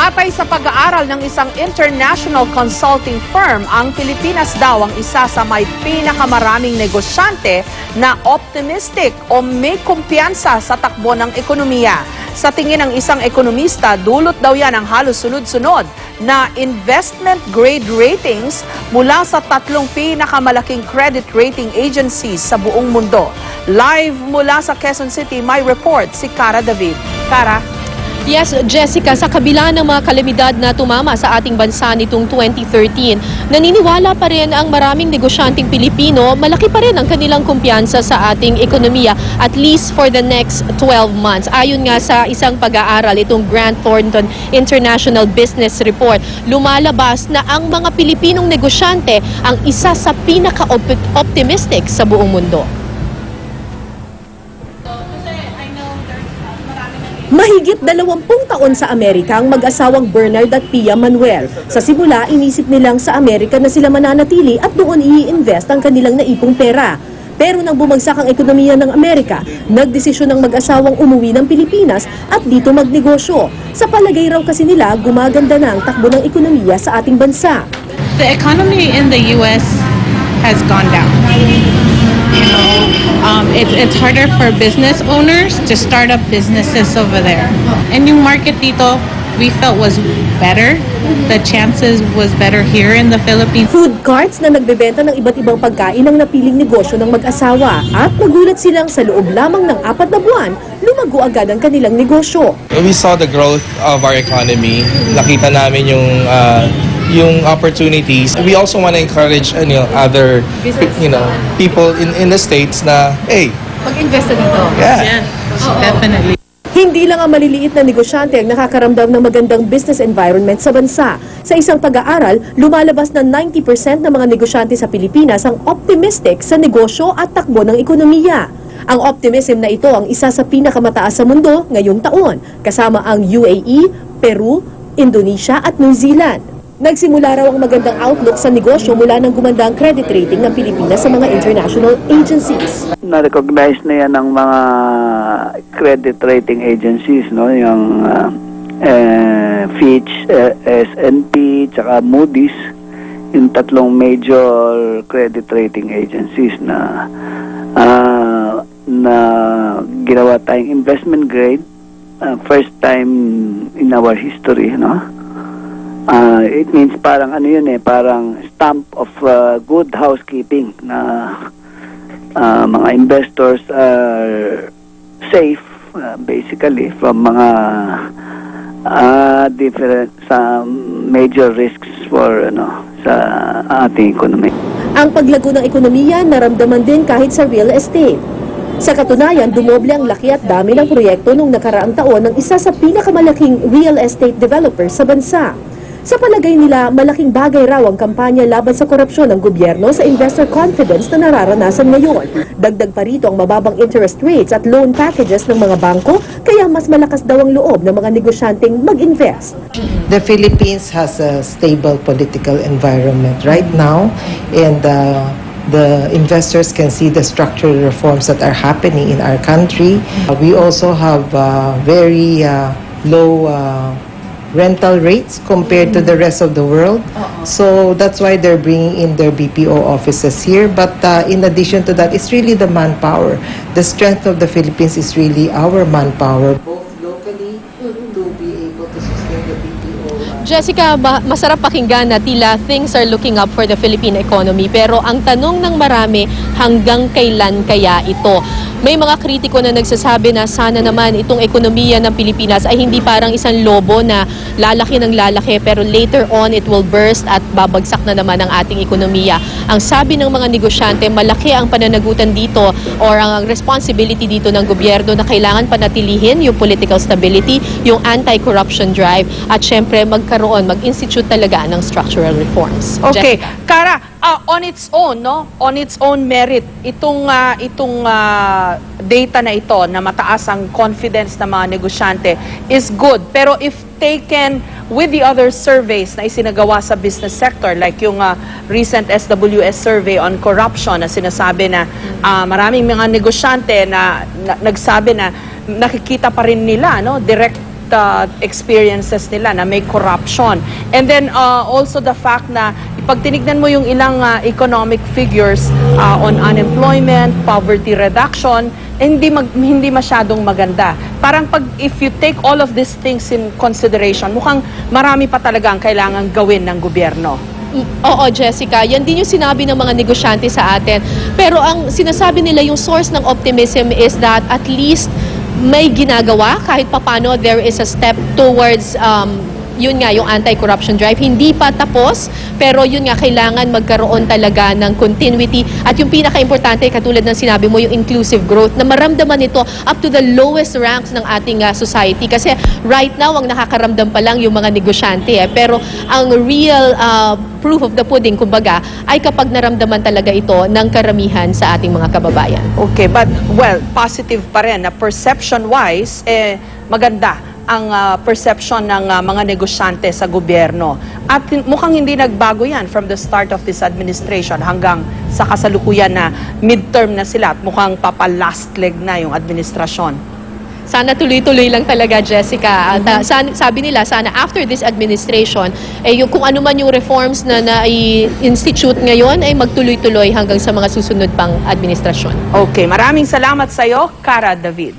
Batay sa pag-aaral ng isang international consulting firm, ang Pilipinas daw ang isa sa may pinakamaraming negosyante na optimistic o may kumpiyansa sa takbo ng ekonomiya. Sa tingin ng isang ekonomista, dulot daw yan ang halos sunod-sunod na investment grade ratings mula sa tatlong pinakamalaking credit rating agencies sa buong mundo. Live mula sa Quezon City, may report si Cara David. Cara? Yes, Jessica, sa kabila ng mga kalamidad na tumama sa ating bansa nitong 2013, naniniwala pa rin ang maraming negosyanteng Pilipino, malaki pa rin ang kanilang kumpiyansa sa ating ekonomiya, at least for the next 12 months. Ayon nga sa isang pag-aaral, itong Grant Thornton International Business Report, lumalabas na ang mga Pilipinong negosyante ang isa sa pinaka-optimistic sa buong mundo. Mahigit 20 taon sa Amerika ang mag-asawang Bernard at Pia Manuel. Sa simula, inisip nilang sa Amerika na sila mananatili at doon i-invest ang kanilang naipong pera. Pero nang bumagsak ang ekonomiya ng Amerika, nagdesisyon ng mag-asawang umuwi ng Pilipinas at dito magnegosyo. Sa palagay raw kasi nila, gumaganda na ang takbo ng ekonomiya sa ating bansa. The economy in the U.S. has gone down. It's harder for business owners to start up businesses over there. And yung market dito, we felt was better. The chances was better here in the Philippines. Food carts na nagbebenta ng iba't ibang pagkain ang napiling negosyo ng mag-asawa. At nagulat silang sa loob lamang ng 4 na buwan, lumago agad ang kanilang negosyo. We saw the growth of our economy. Nakita namin yung opportunities. We also want to encourage other people in the States na, hey, Mag-invest dito. yeah. Definitely. Hindi lang ang maliliit na negosyante ang nakakaramdam ng magandang business environment sa bansa. Sa isang pag-aaral, lumalabas na 90% ng mga negosyante sa Pilipinas ang optimistic sa negosyo at takbo ng ekonomiya. Ang optimism na ito ang isa sa pinakamataas sa mundo ngayong taon, kasama ang UAE, Peru, Indonesia at New Zealand. Nagsimula raw ang magandang outlook sa negosyo mula ng gumanda ang credit rating ng Pilipinas sa mga international agencies. Na-recognize na yan ng mga credit rating agencies, no? Yung Fitch, S&P, tsaka Moody's, yung tatlong major credit rating agencies na ginawa tayong investment grade, first time in our history, no? It means parang parang stamp of good housekeeping na mga investors are safe basically from mga different major risks for sa ating economy. Ang paglago ng ekonomiya naramdaman din kahit sa real estate. Sa katunayan, dumoble ang laki at dami ng proyekto nung nakaraang taon ng isa sa pinakamalaking real estate developer sa bansa. Sa palagay nila, malaking bagay raw ang kampanya laban sa korupsyon ng gobyerno sa investor confidence na nararanasan ngayon. Dagdag pa rito ang mababang interest rates at loan packages ng mga bangko, kaya mas malakas daw ang loob ng mga negosyanteng mag-invest. The Philippines has a stable political environment right now, and the investors can see the structural reforms that are happening in our country. We also have very low rental rates compared to the rest of the world. So that's why they're bringing in their BPO offices here. But in addition to that, it's really the manpower. The strength of the Philippines is really our manpower, both locally to be able to sustain the BPO. Jessica, masarap pakinggan na tila things are looking up for the Philippine economy. Pero ang tanong ng marami, hanggang kailan kaya ito? May mga kritiko na nagsasabi na sana naman itong ekonomiya ng Pilipinas ay hindi parang isang lobo na lalaki ng lalaki, pero later on it will burst at babagsak na naman ang ating ekonomiya. Ang sabi ng mga negosyante, malaki ang pananagutan dito or ang responsibility dito ng gobyerno na kailangan panatilihin yung political stability, yung anti-corruption drive, at syempre mag-institute talaga ng structural reforms. Okay, Jessica. Cara, on its own, no? On its own merit, itong data na ito na mataas ang confidence ng mga negosyante is good. Pero if taken with the other surveys na isinagawa sa business sector, like yung recent SWS survey on corruption na sinasabi na maraming mga negosyante na nagsabi na nakikita pa rin nila, no, direct experiences nila na may corruption. And then also the fact na pag tinignan mo yung ilang economic figures on unemployment, poverty reduction, hindi masyadong maganda. Parang if you take all of these things in consideration, mukhang marami pa talaga ang kailangan gawin ng gobyerno. Oo, Jessica. Yan din yung sinabi ng mga negosyante sa atin. Pero ang sinasabi nila, yung source ng optimism is that at least may ginagawa kahit papano. There is a step towards yun nga, yung anti-corruption drive. Hindi pa tapos, pero yun nga, kailangan magkaroon talaga ng continuity. At yung pinaka-importante, katulad ng sinabi mo, yung inclusive growth, na maramdaman ito up to the lowest ranks ng ating society. Kasi right now, ang nakakaramdam pa lang yung mga negosyante. Pero ang real proof of the pudding, kumbaga, ay kapag naramdaman talaga ito ng karamihan sa ating mga kababayan. Okay, but well, positive pa rin na perception-wise, maganda ang perception ng mga negosyante sa gobyerno. At mukhang hindi nagbago yan from the start of this administration hanggang sa kasalukuyan na midterm na sila at mukhang papa-last leg na yung administrasyon. Sana tuloy-tuloy lang talaga, Jessica. Sabi nila, sana after this administration, yung kung ano man yung reforms na na-institute ngayon ay magtuloy-tuloy hanggang sa mga susunod pang administrasyon. Okay, maraming salamat sa iyo, Cara David.